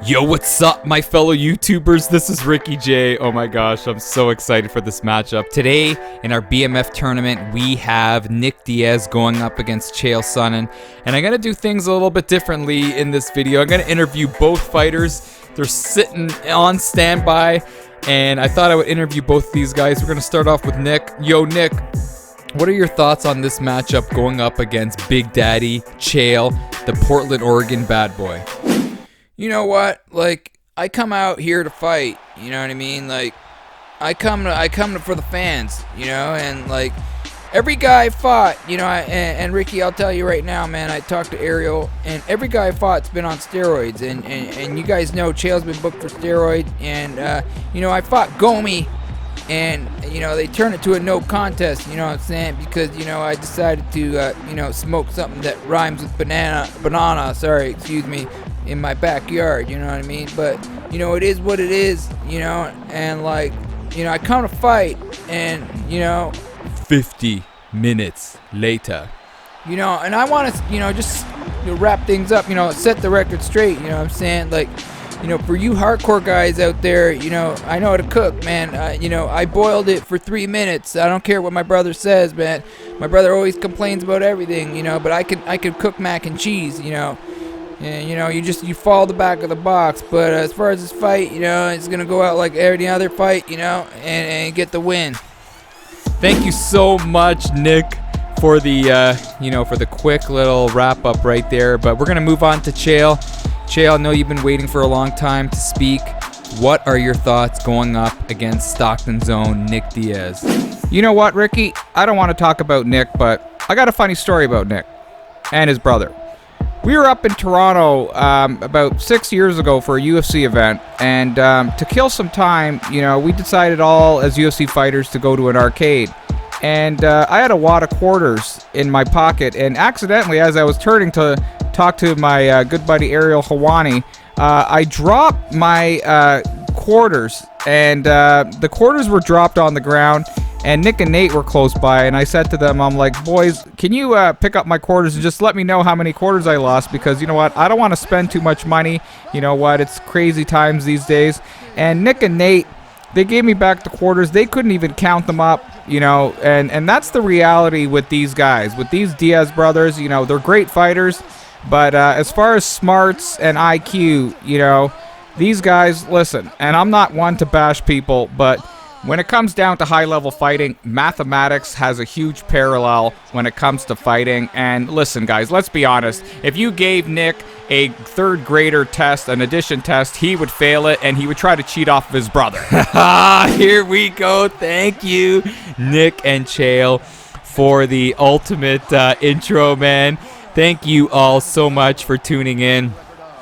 Yo, what's up, my fellow YouTubers? This is Ricky J. Oh my gosh, I'm so excited for this matchup. Today, in our BMF tournament, we have Nick Diaz going up against Chael Sonnen. And I'm going to do things a little bit differently in this video. I'm going to interview both fighters. They're sitting on standby, and I thought I would interview both these guys. We're going to start off with Nick. Yo, Nick, what are your thoughts on this matchup going up against Big Daddy Chael, the Portland, Oregon bad boy? You know what? Like, I come out here to fight. You know what I mean? Like, I come for the fans. You know, and like every guy I fought. You know, and Ricky, I'll tell you right now, man. I talked to Ariel, and every guy I fought's been on steroids, and you guys know Chael's been booked for steroids, and you know, I fought Gomi, and you know, they turned it to a no contest. You know what I'm saying? Because you know, I decided to you know, smoke something that rhymes with banana. Sorry, excuse me. In my backyard, you know what I mean? But you know, it is what it is, you know, and like, you know, I come to fight, and you know, 50 minutes later, you know, and I want to, you know, just, you know, wrap things up, you know, set the record straight, you know what I'm saying? Like, you know, for you hardcore guys out there, you know, I know how to cook, man. You know, I boiled it for 3 minutes. I don't care what my brother says, man. My brother always complains about everything, you know, but I could cook mac and cheese, you know. And, you know, you fall the back of the box. But as far as this fight, you know, it's going to go out like every other fight, you know, and get the win. Thank you so much, Nick, for the, you know, for the quick little wrap up right there. But we're going to move on to Chael. Chael, I know you've been waiting for a long time to speak. What are your thoughts going up against Stockton's own Nick Diaz? You know what, Ricky? I don't want to talk about Nick, but I got a funny story about Nick and his brother. We were up in Toronto about 6 years ago for a UFC event, and to kill some time, you know, we decided all as UFC fighters to go to an arcade. And I had a wad of quarters in my pocket, and accidentally, as I was turning to talk to my good buddy Ariel Hawani, I dropped my quarters, and the quarters were dropped on the ground. And Nick and Nate were close by, and I said to them, I'm like, boys, can you pick up my quarters and just let me know how many quarters I lost? Because, you know what, I don't want to spend too much money. You know what, it's crazy times these days. And Nick and Nate, they gave me back the quarters. They couldn't even count them up, you know, and that's the reality with these guys. With these Diaz brothers, you know, they're great fighters. But as far as smarts and IQ, you know, these guys, listen, and I'm not one to bash people, but when it comes down to high-level fighting, mathematics has a huge parallel when it comes to fighting. And listen, guys, let's be honest. If you gave Nick a third grader test, an addition test, he would fail it, and he would try to cheat off of his brother. Here we go. Thank you, Nick and Chael, for the ultimate intro, man. Thank you all so much for tuning in.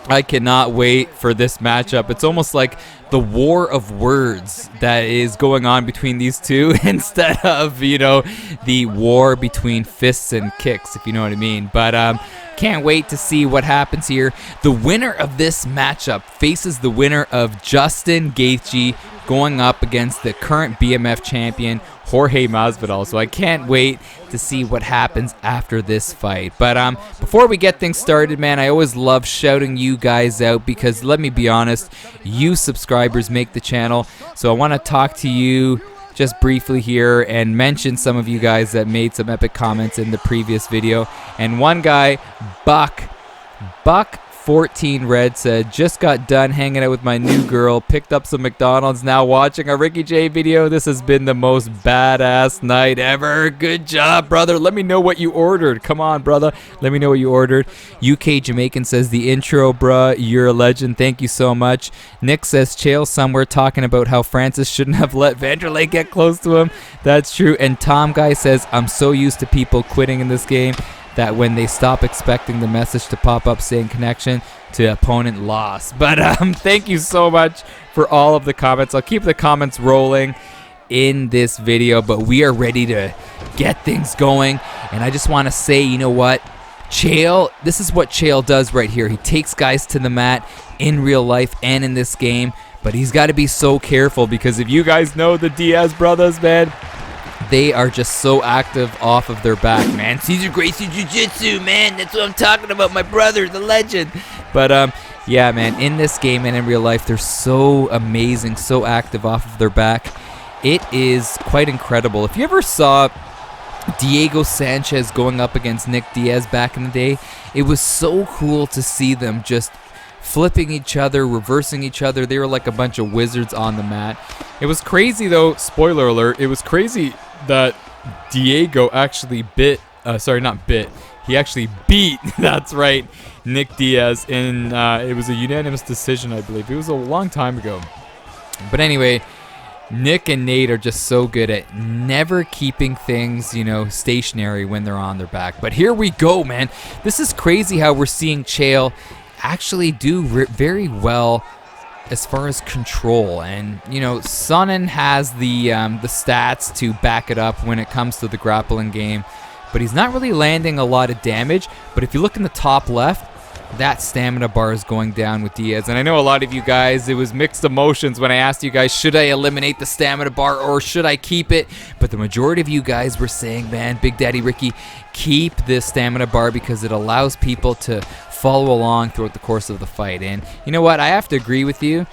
I cannot wait for this matchup. It's almost like the war of words that is going on between these two instead of, you know, the war between fists and kicks, if you know what I mean. But can't wait to see what happens here. The winner of this matchup faces the winner of Justin Gaethje going up against the current BMF champion, Jorge Masvidal. So I can't wait to see what happens after this fight. But before we get things started, man, I always love shouting you guys out because, let me be honest, you subscribers make the channel. So I want to talk to you just briefly here and mention some of you guys that made some epic comments in the previous video. And one guy, Buck 14 Red, said, just got done hanging out with my new girl, picked up some McDonald's, now watching a Ricky J video. This has been the most badass night ever. Good job, brother. Let me know what you ordered. Come on, brother. Let me know what you ordered. UK Jamaican says, the intro, bruh, you're a legend. Thank you so much. Nick says, Chael somewhere talking about how Francis shouldn't have let Vanderlei get close to him. That's true. And Tom Guy says, I'm so used to people quitting in this game that when they stop expecting the message to pop up saying connection to opponent lost. But thank you so much for all of the comments. I'll keep the comments rolling in this video, but we are ready to get things going. And I just want to say, you know what? Chael, this is what Chael does right here. He takes guys to the mat in real life and in this game, but he's got to be so careful because if you guys know the Diaz brothers, man, they are just so active off of their back, man. Cesar Gracie Jiu-Jitsu, man. That's what I'm talking about. My brother, the legend. But Yeah, man, in this game and in real life, they're so amazing, so active off of their back. It is quite incredible. If you ever saw Diego Sanchez going up against Nick Diaz back in the day, it was so cool to see them just flipping each other, reversing each other. They were like a bunch of wizards on the mat. It was crazy, though, spoiler alert, it was crazy that Diego actually he actually beat, that's right, Nick Diaz in, it was a unanimous decision, I believe. It was a long time ago. But anyway, Nick and Nate are just so good at never keeping things, stationary when they're on their back. But here we go, man. This is crazy how we're seeing Chael actually do very well as far as control. And, Sonnen has the stats to back it up when it comes to the grappling game. But he's not really landing a lot of damage. But if you look in the top left, that stamina bar is going down with Diaz. And I know a lot of you guys, it was mixed emotions when I asked you guys, should I eliminate the stamina bar or should I keep it? But the majority of you guys were saying, man, Big Daddy Ricky, keep this stamina bar because it allows people to follow along throughout the course of the fight. And you know what? I have to agree with you.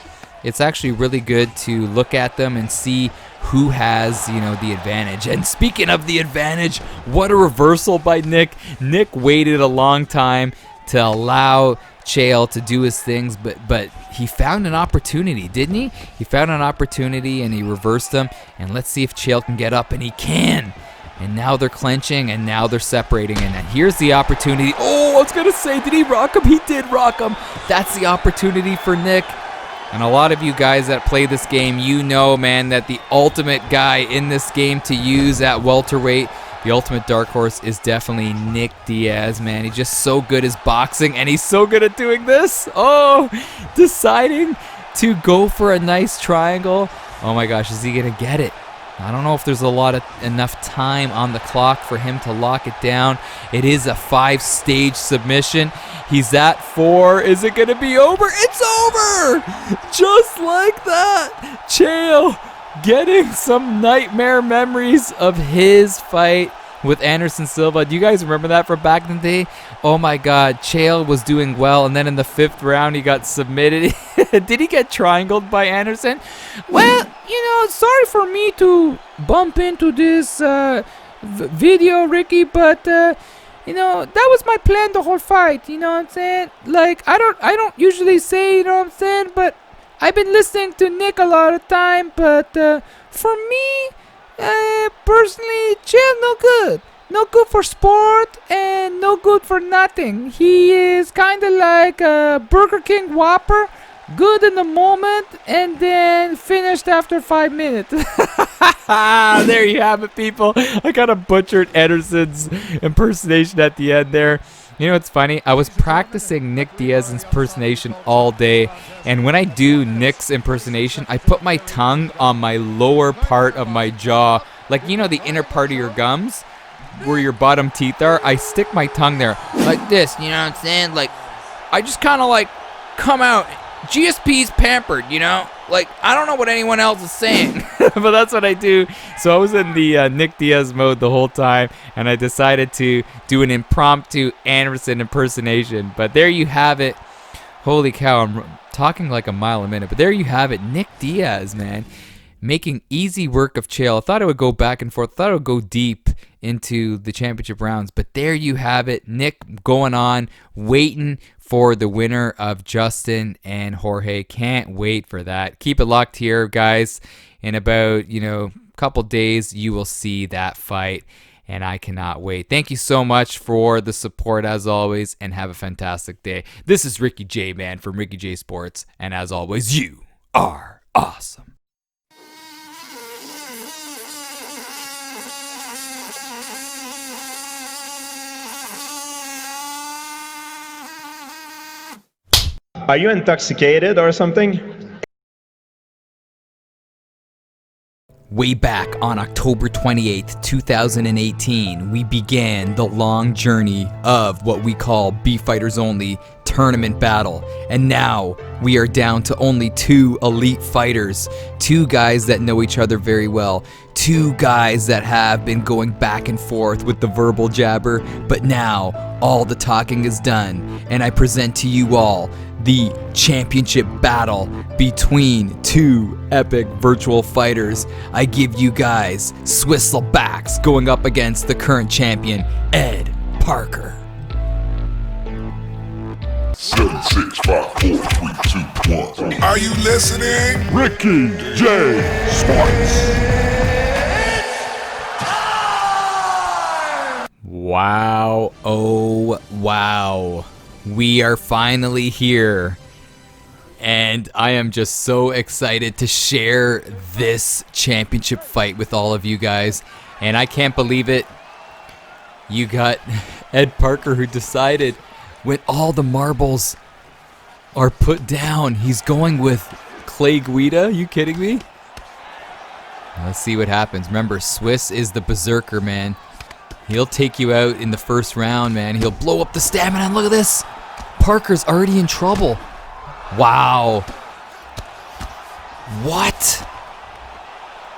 It's actually really good to look at them and see who has, the advantage. And speaking of the advantage, what a reversal by Nick. Nick waited a long time to allow Chael to do his things, but he found an opportunity, didn't he? He found an opportunity and he reversed them. And let's see if Chael can get up, and he can. And now they're clenching, and now they're separating. And here's the opportunity. Oh, I was going to say, did he rock him? He did rock him. That's the opportunity for Nick. And a lot of you guys that play this game, man, that the ultimate guy in this game to use at welterweight, the ultimate dark horse, is definitely Nick Diaz, man. He's just so good at boxing, and he's so good at doing this. Oh, deciding to go for a nice triangle. Oh my gosh, is he going to get it? I don't know if there's enough time on the clock for him to lock it down. It is a 5-stage submission. He's at 4. Is it going to be over? It's over! Just like that. Chael getting some nightmare memories of his fight with Anderson Silva. Do you guys remember that from back in the day? Oh my God, Chael was doing well, and then in the 5th round he got submitted. Did he get triangled by Anderson? Well, sorry for me to bump into this video, Ricky, but that was my plan the whole fight. You know what I'm saying? Like, I don't usually say, but I've been listening to Nick a lot of time, but for me, personally, Chael no good. No good for sport and no good for nothing. He is kind of like a Burger King Whopper. Good in the moment and then finished after 5 minutes. There you have it, people. I kind of butchered Anderson's impersonation at the end there. You know what's funny? I was practicing Nick Diaz's impersonation all day, and when I do Nick's impersonation, I put my tongue on my lower part of my jaw, like, the inner part of your gums, where your bottom teeth are. I stick my tongue there like this, you know what I'm saying? Like, I just kind of like come out. GSP's pampered, Like, I don't know what anyone else is saying, but that's what I do. So I was in the Nick Diaz mode the whole time, and I decided to do an impromptu Anderson impersonation. But there you have it. Holy cow, I'm talking like a mile a minute. But there you have it. Nick Diaz, man, making easy work of Chael. I thought it would go back and forth. I thought it would go deep into the championship rounds. But there you have it. Nick going on, waiting for the winner of Justin and Jorge. Can't wait for that. Keep it locked here, guys. In about, a couple days, you will see that fight, and I cannot wait. Thank you so much for the support, as always, and have a fantastic day. This is Ricky J, man, from Ricky J Sports, and as always, you are awesome. Are you intoxicated or something? Way back on October 28th, 2018, we began the long journey of what we call B-Fighters Only Tournament Battle. And now we are down to only 2 elite fighters, 2 guys that know each other very well, 2 guys that have been going back and forth with the verbal jabber, but now all the talking is done, and I present to you all the championship battle between two epic virtual fighters. I give you guys Swisslebacks going up against the current champion, Ed Parker. 7, 6, 5, 4, 3, 2, 1. Are you listening? Ricky J Sports. Wow, oh wow. We are finally here. And I am just so excited to share this championship fight with all of you guys. And I can't believe it. You got Ed Parker, who decided when all the marbles are put down, he's going with Clay Guida. You kidding me? Let's see what happens. Remember, Swiss is the berserker, man. He'll take you out in the first round, man. He'll blow up the stamina. And look at this. Parker's already in trouble. Wow. What?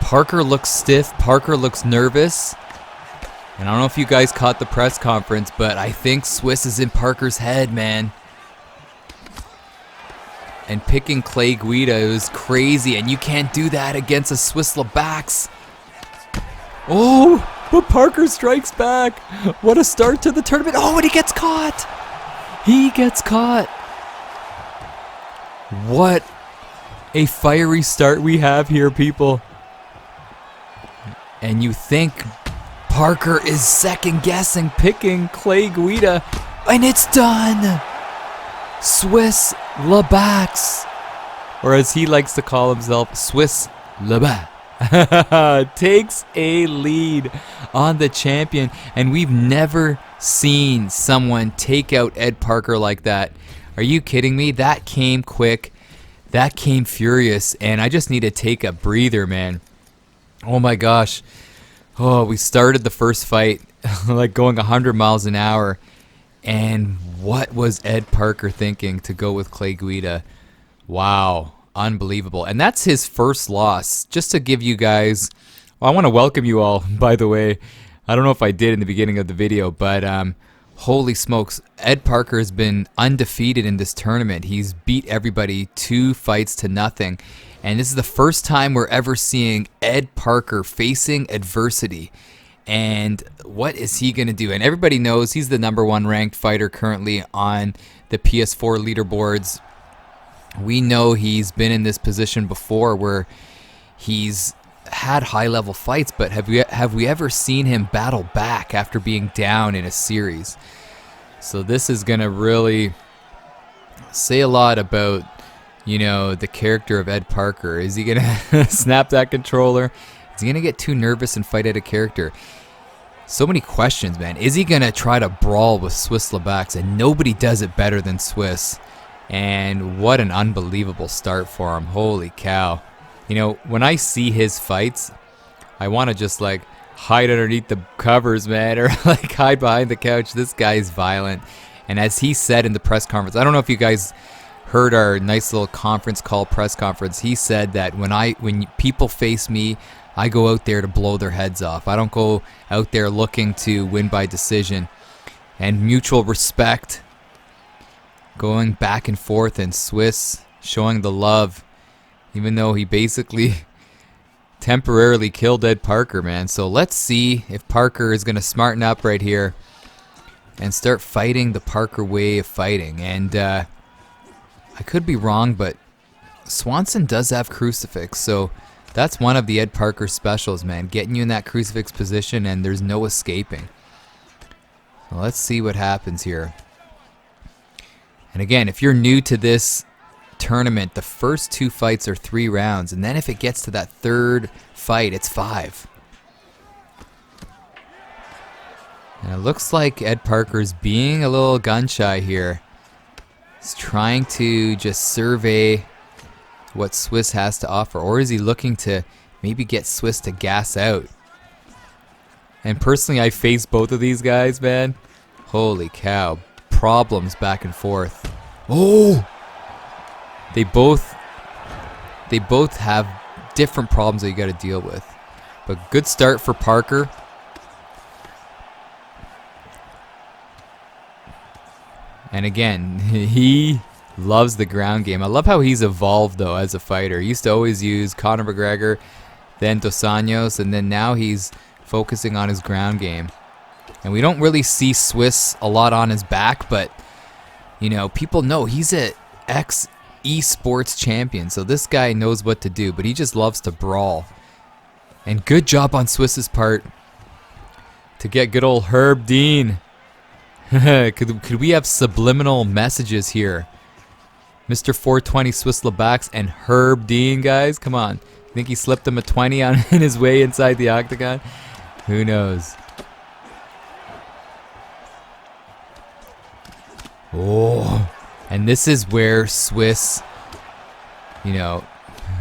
Parker looks stiff. Parker looks nervous. And I don't know if you guys caught the press conference, but I think Swiss is in Parker's head, man. And picking Clay Guida is crazy, and you can't do that against a Swisslebacks. Oh, but Parker strikes back. What a start to the tournament. Oh, and he gets caught. He gets caught. What a fiery start we have here, people. And you think Parker is second guessing picking Clay Guida, and it's done. Swisslebacks, or as he likes to call himself, Swisslebacks, takes a lead on the champion. And we've never seen someone take out Ed Parker like that. Are you kidding me? That came quick. That came furious. And I just need to take a breather, man. Oh my gosh. Oh, we started the first fight like going 100 miles an hour. And what was Ed Parker thinking to go with Clay Guida? Wow. Unbelievable. And that's his first loss. Just to give you guys, well, I want to welcome you all, by the way. I don't know if I did in the beginning of the video, but holy smokes, Ed Parker has been undefeated in this tournament. He's beat everybody 2 fights to nothing. And this is the first time we're ever seeing Ed Parker facing adversity. And what is he going to do? And everybody knows he's the #1 ranked fighter currently on the PS4 leaderboards. We know he's been in this position before where he's had high-level fights, but have we ever seen him battle back after being down in a series? So this is going to really say a lot about, you know, the character of Ed Parker. Is he going to snap that controller? Is he going to get too nervous and fight out of character? So many questions, man. Is he going to try to brawl with Swisslebacks? And nobody does it better than Swiss. And what an unbelievable start for him. Holy cow. You know, when I see his fights, I want to just like hide underneath the covers, man, or like hide behind the couch. This guy's violent. And as he said in the press conference, I don't know if you guys heard our nice little conference call press conference. He said that when people face me, I go out there to blow their heads off. I don't go out there looking to win by decision. And mutual respect, going back and forth, and Swiss showing the love, even though he basically temporarily killed Ed Parker, man. So let's see if Parker is going to smarten up right here and start fighting the Parker way of fighting. And I could be wrong, but Swanson does have crucifix, so that's one of the Ed Parker specials, man. Getting you in that crucifix position and there's no escaping. So let's see what happens here. And again, if you're new to this tournament, the first 2 fights are 3 rounds. And then if it gets to that 3rd fight, it's 5. And it looks like Ed Parker's being a little gun-shy here. He's trying to just survey what Swiss has to offer. Or is he looking to maybe get Swiss to gas out? And personally, I faced both of these guys, man. Holy cow. Problems back and forth. Oh! They both have different problems that you got to deal with. But good start for Parker. And again, he loves the ground game. I love how he's evolved, though, as a fighter. He used to always use Conor McGregor, then Dos Anjos, and then now he's focusing on his ground game. And we don't really see Swiss a lot on his back, but, you know, people know he's an ex-esports champion, so this guy knows what to do, but he just loves to brawl. And good job on Swiss's part to get good old Herb Dean. could we have subliminal messages here? Mr. 420 Swiss Lebax and Herb Dean, guys? Come on. You think he slipped him a 20 on in his way inside the octagon? Who knows? Oh, and this is where Swiss, you know,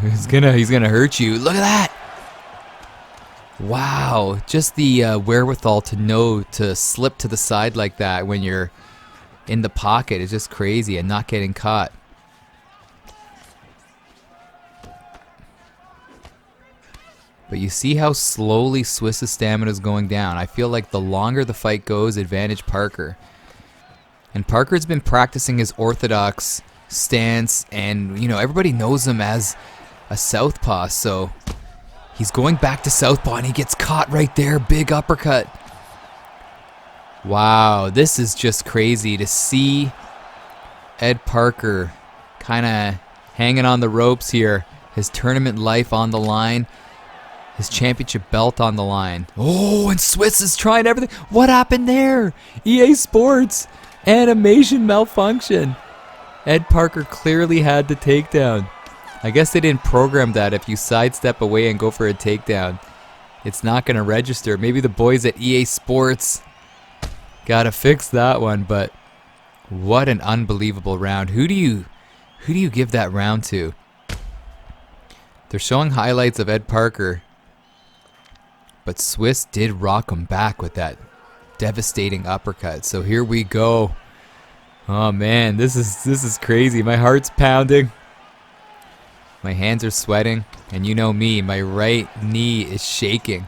he's gonna hurt you. Look at that! Wow, just the wherewithal to know to slip to the side like that when you're in the pocket is just crazy, and not getting caught. But you see how slowly Swiss's stamina is going down. I feel like the longer the fight goes, advantage Parker. And Parker's been practicing his orthodox stance, and, you know, everybody knows him as a southpaw, so he's going back to southpaw, and he gets caught right there. Big uppercut. Wow, this is just crazy to see Ed Parker kind of hanging on the ropes here. His tournament life on the line. His championship belt on the line. Oh, and Swiss is trying everything. What happened there? EA Sports. Animation malfunction. Ed Parker clearly had the takedown. I guess they didn't program that if you sidestep away and go for a takedown, it's not going to register. Maybe the boys at EA Sports got to fix that one, but what an unbelievable round. Who do you give that round to? They're showing highlights of Ed Parker, but Swiss did rock him back with that devastating uppercut. So here we go. Oh man, this is crazy. My heart's pounding. My hands are sweating, and you know me, my right knee is shaking.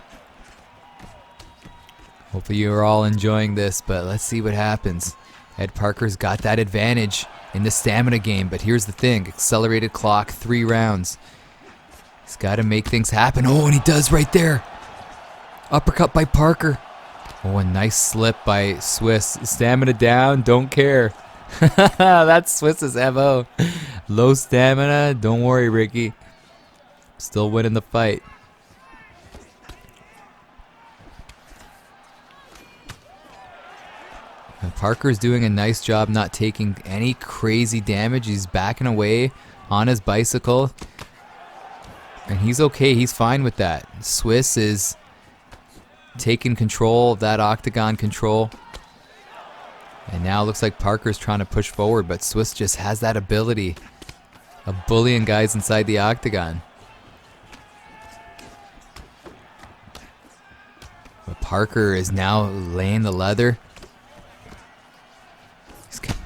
Hopefully you are all enjoying this, but let's see what happens. Ed Parker's got that advantage in the stamina game, but here's the thing. Accelerated clock, 3 rounds. He's got to make things happen. Oh, and he does right there. Uppercut by Parker. Oh, a nice slip by Swiss. Stamina down, don't care. That's Swiss's MO. Low stamina, don't worry, Ricky. Still winning the fight. And Parker's doing a nice job not taking any crazy damage. He's backing away on his bicycle. And he's okay, he's fine with that. Swiss is taking control of that octagon control. And now it looks like Parker's trying to push forward, but Swiss just has that ability of bullying guys inside the octagon. But Parker is now laying the leather.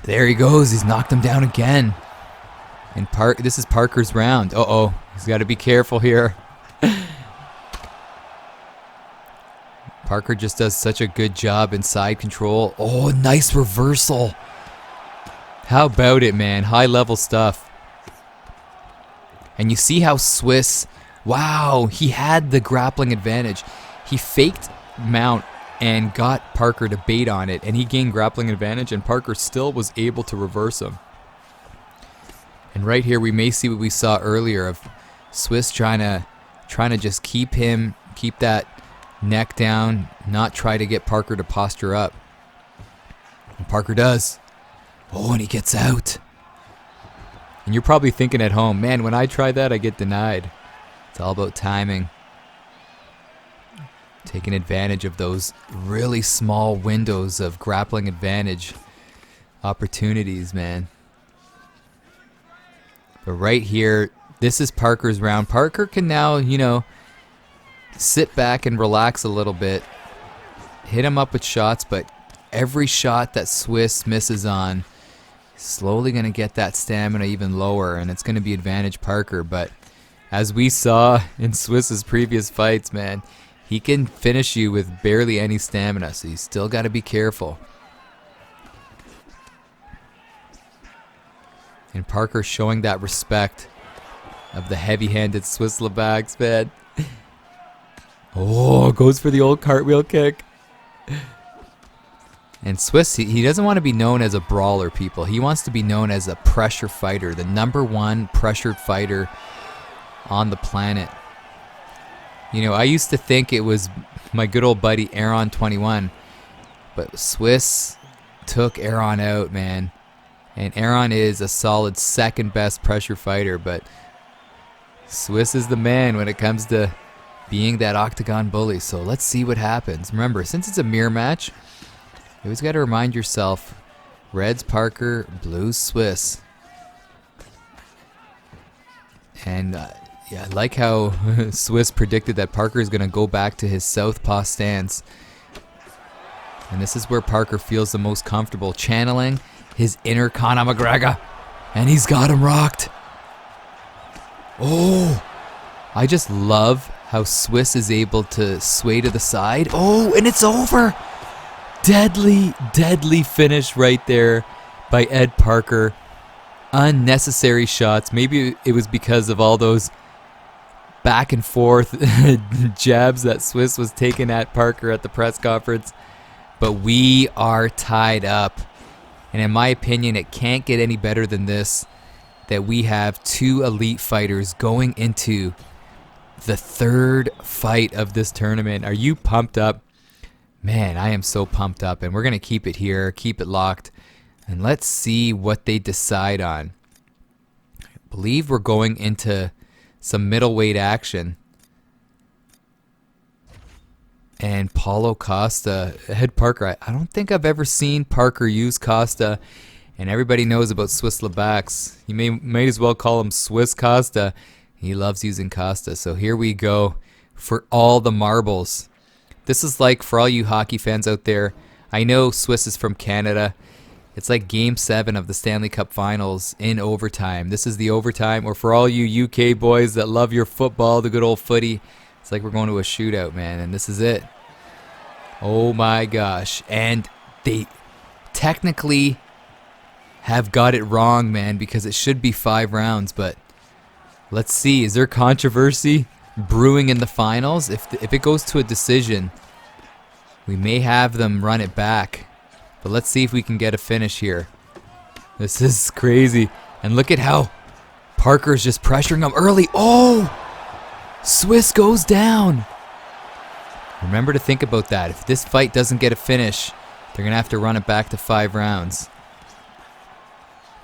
There he goes. He's knocked him down again. And this is Parker's round. Uh-oh. He's got to be careful here. Parker just does such a good job in side control. Oh, nice reversal. How about it, man? High level stuff. And you see how Swiss, wow, he had the grappling advantage. He faked mount and got Parker to bait on it, and he gained grappling advantage, and Parker still was able to reverse him. And right here we may see what we saw earlier of Swiss trying to just keep that neck down, not try to get Parker to posture up. And Parker does. Oh, and he gets out. And you're probably thinking at home, man, when I try that, I get denied. It's all about timing. Taking advantage of those really small windows of grappling advantage opportunities, man. But right here, this is Parker's round. Parker can now, you know, sit back and relax a little bit. Hit him up with shots, but every shot that Swiss misses on, slowly going to get that stamina even lower, and it's going to be advantage Parker. But as we saw in Swiss's previous fights, man, he can finish you with barely any stamina, so you still got to be careful. And Parker showing that respect of the heavy-handed Swiss Lebacs, man. Oh, goes for the old cartwheel kick. And Swiss, he doesn't want to be known as a brawler, people. He wants to be known as a pressure fighter, the #1 pressured fighter on the planet. You know, I used to think it was my good old buddy Aaron21, but Swiss took Aaron out, man. And Aaron is a solid second best pressure fighter, but Swiss is the man when it comes to being that octagon bully. So let's see what happens. Remember, since it's a mirror match, you always got to remind yourself, Reds Parker, Blues Swiss. And yeah, I like how Swiss predicted that Parker is going to go back to his southpaw stance. And this is where Parker feels the most comfortable, channeling his inner Conor McGregor. And he's got him rocked. Oh, I just love how Swiss is able to sway to the side. Oh, and it's over. Deadly, deadly finish right there by Ed Parker. Unnecessary shots. Maybe it was because of all those back and forth jabs that Swiss was taking at Parker at the press conference. But we are tied up. And in my opinion, it can't get any better than this, that we have two elite fighters going into the third fight of this tournament. Are you pumped up? Man, I am so pumped up, and we're going to keep it here, keep it locked, and let's see what they decide on. I believe we're going into some middleweight action. And Paulo Costa, Ed Parker, I don't think I've ever seen Parker use Costa, and everybody knows about Swiss Lebacs. You may as well call him Swiss Costa. He loves using Costa. So here we go for all the marbles. This is like, for all you hockey fans out there, I know Swiss is from Canada. It's like Game 7 of the Stanley Cup Finals in overtime. This is the overtime. Or for all you UK boys that love your football, the good old footy, it's like we're going to a shootout, man, and this is it. Oh my gosh. And they technically have got it wrong, man, because it should be 5 rounds, but let's see. Is there controversy brewing in the finals? If it goes to a decision, we may have them run it back. But let's see if we can get a finish here. This is crazy. And look at how Parker's just pressuring him early. Oh! Swiss goes down. Remember to think about that. If this fight doesn't get a finish, they're going to have to run it back to 5 rounds.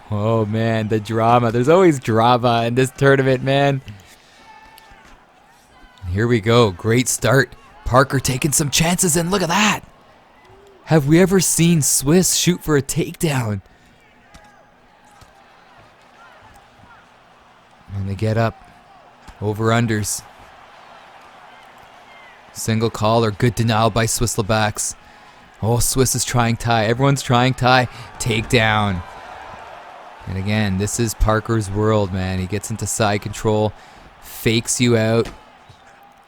Oh, man, the drama. There's always drama in this tournament, man. Here we go. Great start. Parker taking some chances, and look at that. Have we ever seen Swiss shoot for a takedown? And they get up. Over-unders. Single collar. Good denial by Swiss Lebacs. Oh, Swiss is trying tie. Everyone's trying tie. Takedown. And again, this is Parker's world, man. He gets into side control, fakes you out,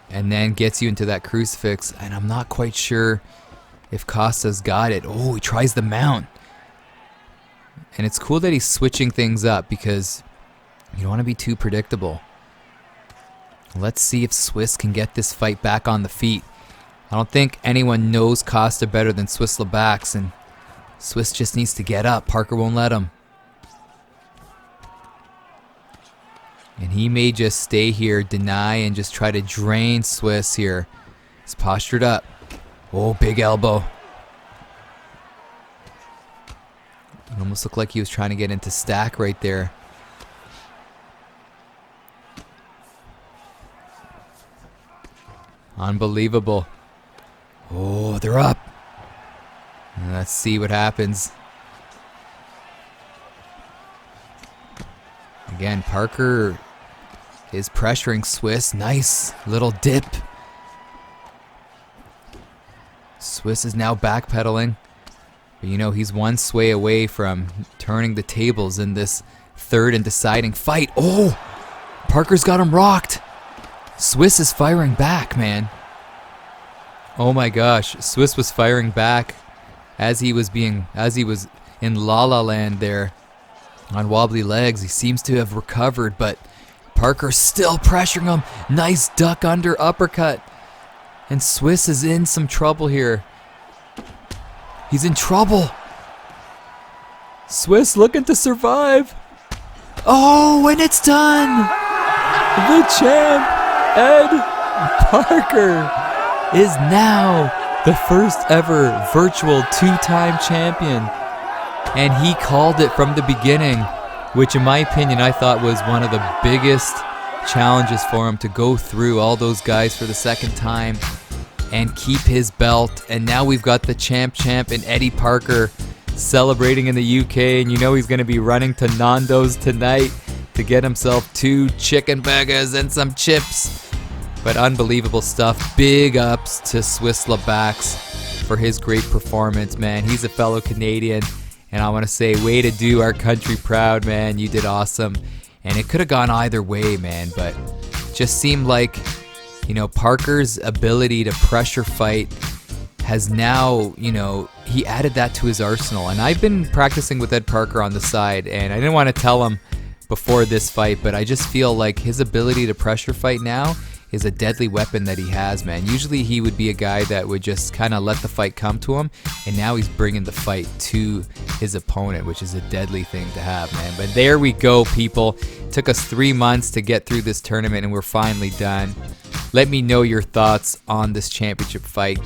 and then gets you into that crucifix. And I'm not quite sure if Costa's got it. Oh, he tries the mount. And it's cool that he's switching things up because you don't want to be too predictable. Let's see if Swiss can get this fight back on the feet. I don't think anyone knows Costa better than Swiss Lebacs, and Swiss just needs to get up. Parker won't let him. And he may just stay here, deny, and just try to drain Swiss here. He's postured up. Oh, big elbow. It almost looked like he was trying to get into stack right there. Unbelievable. Oh, they're up. Let's see what happens. Again, Parker is pressuring Swiss. Nice little dip. Swiss is now backpedaling. But you know, he's one sway away from turning the tables in this third and deciding fight. Oh! Parker's got him rocked. Swiss is firing back, man. Oh my gosh. Swiss was firing back as he was in La La Land there. on wobbly legs. He seems to have recovered, but Parker's still pressuring him. Nice duck under uppercut. And Swiss is in some trouble here. He's in trouble. Swiss looking to survive. Oh, and it's done. The champ, Ed Parker, is now the first ever virtual 2-time champion. And he called it from the beginning, which in my opinion I thought was one of the biggest challenges for him, to go through all those guys for the second time and keep his belt. And now we've got the champ and Eddie Parker celebrating in the UK, and you know he's going to be running to Nando's tonight to get himself 2 chicken burgers and some chips. But unbelievable stuff. Big ups to Swiss Labax for his great performance, man. He's a fellow Canadian, and I want to say, way to do our country proud, man. You did awesome. And it could have gone either way, man, but just seemed like, you know, Parker's ability to pressure fight has now, you know, he added that to his arsenal. And I've been practicing with Ed Parker on the side, and I didn't want to tell him before this fight, but I just feel like his ability to pressure fight now is a deadly weapon that he has, man. Usually he would be a guy that would just kind of let the fight come to him, and now he's bringing the fight to his opponent, which is a deadly thing to have, man. But there we go, people. It took us 3 months to get through this tournament, and we're finally done. Let me know your thoughts on this championship fight.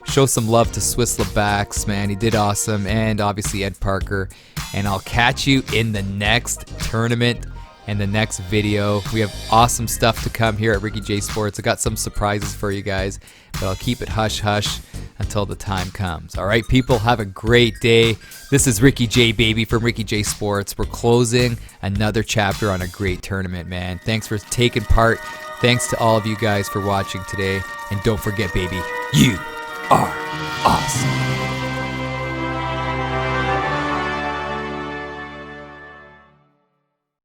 Show some love to Swiss Labax, man. He did awesome. And obviously Ed Parker. And I'll catch you in the next tournament and the next video. We have awesome stuff to come here at Ricky J Sports. I got some surprises for you guys, but I'll keep it hush-hush until the time comes. All right, people, have a great day. This is Ricky J, baby, from Ricky J Sports. We're closing another chapter on a great tournament, man. Thanks for taking part. Thanks to all of you guys for watching today. And don't forget, baby, you are